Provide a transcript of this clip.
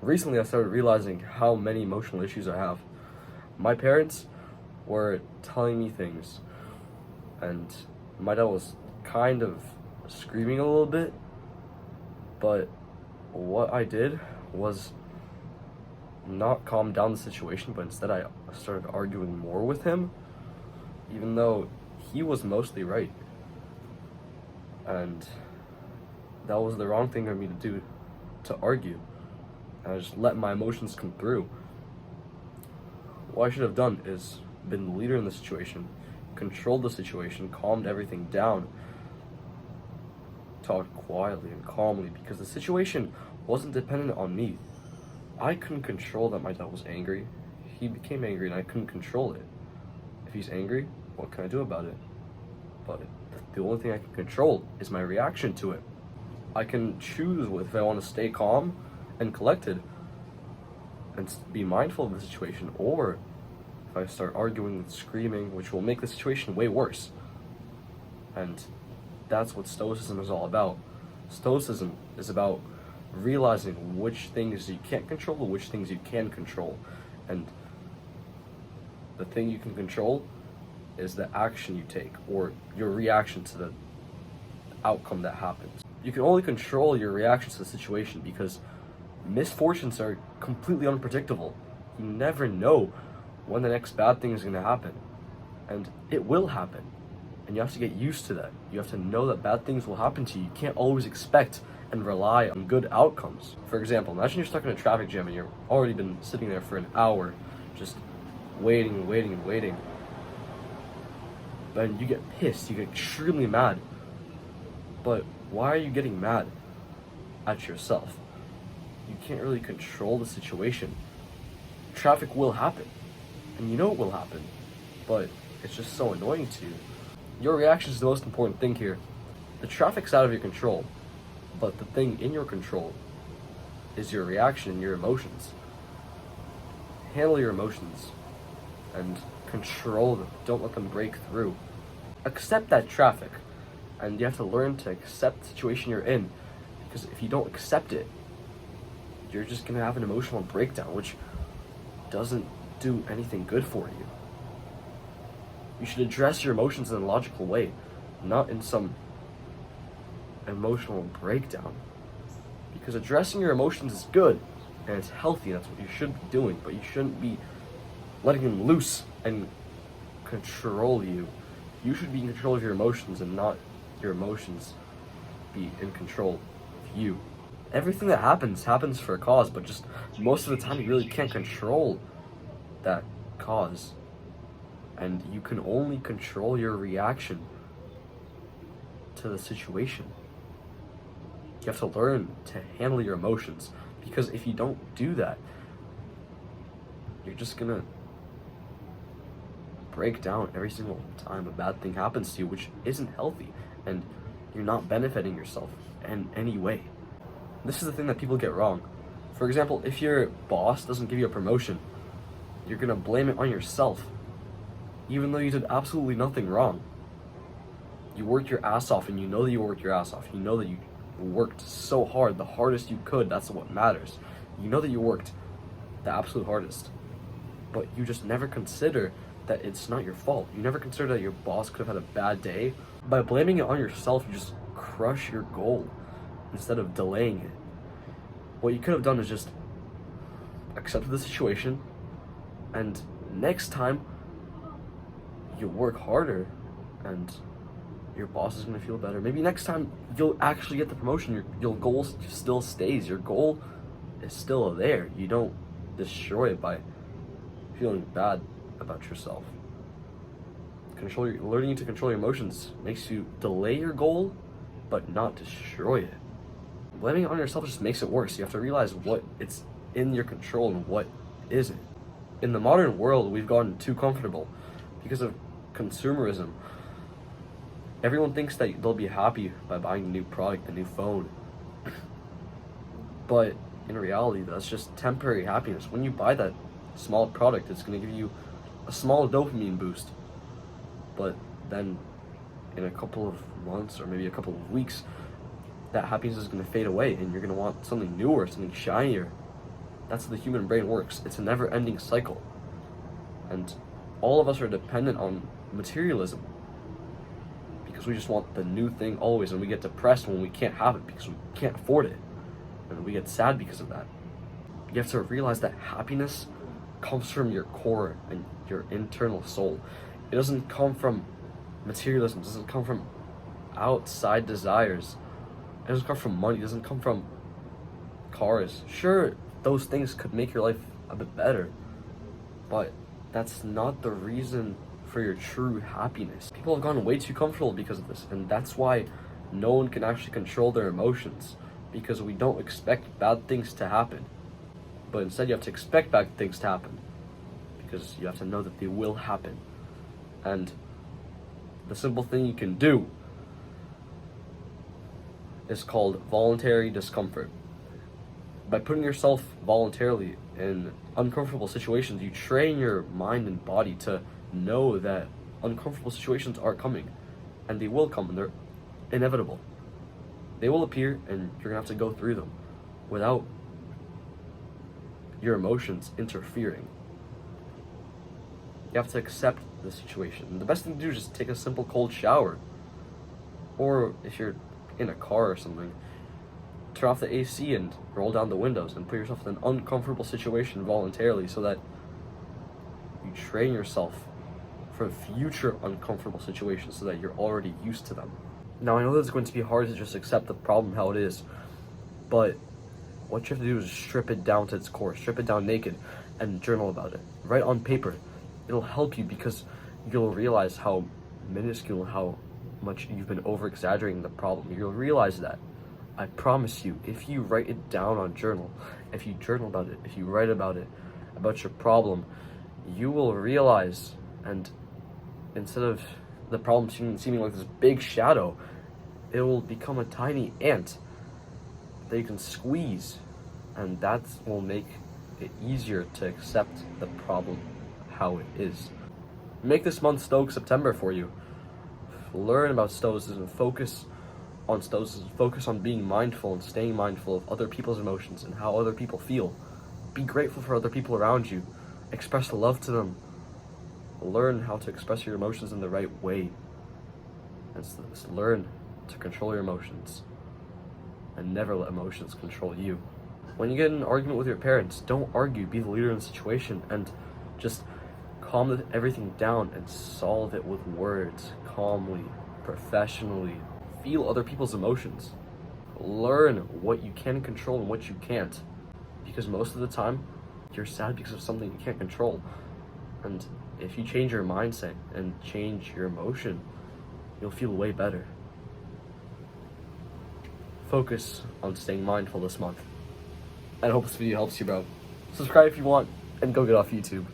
recently I started realizing how many emotional issues I have. My parents were telling me things, and my dad was kind of screaming a little bit, but what I did was not calm down the situation, but instead I started arguing more with him, even though he was mostly right. And that was the wrong thing for me to do, to argue. And I just let my emotions come through. What I should have done is been the leader in the situation, controlled the situation, calmed everything down, talked quietly and calmly, because the situation wasn't dependent on me. I couldn't control that my dad was angry. He became angry and I couldn't control it. If he's angry, what can I do about it? But the only thing I can control is my reaction to it. I can choose if I want to stay calm and collected and be mindful of the situation, or if I start arguing and screaming, which will make the situation way worse. And that's what Stoicism is all about. Stoicism is about realizing which things you can't control and which things you can control. And the thing you can control is the action you take, or your reaction to the outcome that happens. You can only control your reaction to the situation because misfortunes are completely unpredictable. You never know when the next bad thing is going to happen. And it will happen. And you have to get used to that. You have to know that bad things will happen to you. You can't always expect and rely on good outcomes. For example, imagine you're stuck in a traffic jam and you've already been sitting there for an hour, just waiting and waiting and waiting. Then you get pissed, you get extremely mad. But why are you getting mad at yourself? You can't really control the situation. Traffic will happen, and you know it will happen, but it's just so annoying to you. Your reaction is the most important thing here. The traffic's out of your control, but the thing in your control is your reaction and your emotions. Handle your emotions and control them. Don't let them break through. Accept that traffic, and you have to learn to accept the situation you're in, because if you don't accept it, you're just gonna have an emotional breakdown, which doesn't do anything good for you. You should address your emotions in a logical way, not in some emotional breakdown. Because addressing your emotions is good, and it's healthy, and that's what you should be doing, but you shouldn't be letting them loose and control you. You should be in control of your emotions and not your emotions be in control of you. Everything that happens for a cause, but just most of the time you really can't control that cause. And you can only control your reaction to the situation. You have to learn to handle your emotions, because if you don't do that, you're just gonna break down every single time a bad thing happens to you, which isn't healthy, and you're not benefiting yourself in any way. This is the thing that people get wrong. For example, if your boss doesn't give you a promotion, you're gonna blame it on yourself, even though you did absolutely nothing wrong. You worked your ass off, and you know that you worked your ass off. You know that you worked so hard, the hardest you could. That's what matters. You know that you worked the absolute hardest, but you just never consider that it's not your fault. You never consider that your boss could have had a bad day. By blaming it on yourself, you just crush your goal instead of delaying it. What you could have done is just accepted the situation, and next time you work harder and your boss is going to feel better. Maybe next time you'll actually get the promotion. Your goal still stays. Your goal is still there. You don't destroy it by feeling bad about yourself. Learning to control your emotions makes you delay your goal, but not destroy it. Blaming it on yourself just makes it worse. You have to realize what it's in your control and what isn't. In the modern world, we've gotten too comfortable because of consumerism. Everyone thinks that they'll be happy by buying a new product, a new phone. But in reality, that's just temporary happiness. When you buy that small product, it's going to give you a small dopamine boost. But then in a couple of months or maybe a couple of weeks, that happiness is going to fade away and you're going to want something newer, something shinier. That's how the human brain works. It's a never-ending cycle. And all of us are dependent on materialism because we just want the new thing always, and we get depressed when we can't have it because we can't afford it. And we get sad because of that. You have to realize that happiness comes from your core and your internal soul. It doesn't come from materialism. It doesn't come from outside desires. It doesn't come from money. It doesn't come from cars. Sure, those things could make your life a bit better, but that's not the reason for your true happiness. People have gotten way too comfortable because of this, and that's why no one can actually control their emotions, because we don't expect bad things to happen. But instead you have to expect bad things to happen, because you have to know that they will happen. And the simple thing you can do is called voluntary discomfort. By putting yourself voluntarily in uncomfortable situations, you train your mind and body to know that uncomfortable situations are coming, and they will come, and they're inevitable. They will appear, and you're gonna have to go through them without your emotions interfering. You have to accept the situation. And the best thing to do is just take a simple cold shower. Or if you're in a car or something, turn off the AC and roll down the windows and put yourself in an uncomfortable situation voluntarily so that you train yourself for future uncomfortable situations so that you're already used to them. Now, I know that it's going to be hard to just accept the problem how it is, but what you have to do is strip it down to its core, strip it down naked, and journal about it. Write on paper. It'll help you because you'll realize how minuscule, how much you've been over-exaggerating the problem. You'll realize that. I promise you, if you write it down on journal, if you journal about it, if you write about it, about your problem, you will realize, and instead of the problem seeming like this big shadow, it will become a tiny ant that you can squeeze, and that will make it easier to accept the problem how it is. Make this month Stoic September for you. Learn about Stoicism, focus on Stoicism, focus on being mindful and staying mindful of other people's emotions and how other people feel. Be grateful for other people around you. Express love to them. Learn how to express your emotions in the right way. And learn to control your emotions. And never let emotions control you. When you get in an argument with your parents, don't argue, be the leader in the situation, and just calm everything down and solve it with words, calmly, professionally. Feel other people's emotions. Learn what you can control and what you can't. Because most of the time, you're sad because of something you can't control. And if you change your mindset and change your emotion, you'll feel way better. Focus on staying mindful this month. And I hope this video helps you, bro. Subscribe if you want, and go get off YouTube.